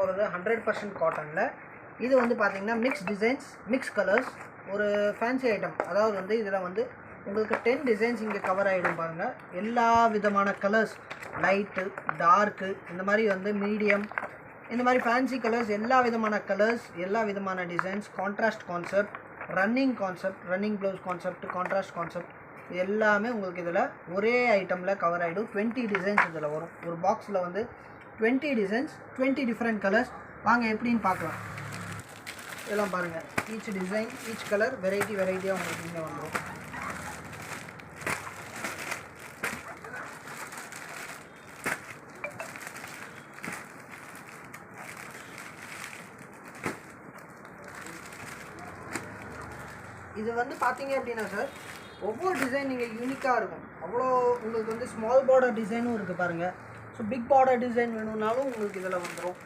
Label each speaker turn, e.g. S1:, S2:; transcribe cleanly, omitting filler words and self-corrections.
S1: போகிறது 100% காட்டனில். இது வந்து பார்த்திங்கன்னா மிக்ஸ் டிசைன்ஸ், மிக்ஸ் கலர்ஸ், ஒரு ஃபேன்சி ஐட்டம். அதாவது வந்து இதில் வந்து உங்களுக்கு 10 டிசைன்ஸ் இங்கே கவர் ஆகிடும் பாருங்கள். எல்லா விதமான கலர்ஸ், லைட்டு, டார்க்கு, இந்த மாதிரி வந்து மீடியம், இந்த மாதிரி ஃபேன்சி கலர்ஸ், எல்லா விதமான கலர்ஸ், எல்லா விதமான designs, contrast concept, running concept, running blouse concept, contrast concept, இது எல்லாமே உங்களுக்கு இதில் ஒரே ஐட்டமில் கவர் ஆகிடும். 20 டிசைன்ஸ் இதில் வரும். ஒரு பாக்ஸில் வந்து 20 டிசைன்ஸ், 20 டிஃப்ரெண்ட் கலர்ஸ். வாங்க எப்படின்னு பார்க்கலாம். இதெல்லாம் பாருங்கள், ஈச் டிசைன், ஈச் கலர் வெரைட்டியாக உங்களுக்கு இங்கே வந்துடும். இது வந்து பார்த்தீங்க அப்படின்னா சார், ஒவ்வொரு டிசைன் நீங்கள் யூனிக்காக இருக்கும். அவ்வளோ உங்களுக்கு வந்து ஸ்மால் பார்டர் டிசைனும் இருக்குது பாருங்கள். ஸோ பிக் பார்டர் டிசைன் வேணும்னாலும் உங்களுக்கு இதில் வந்துடும்.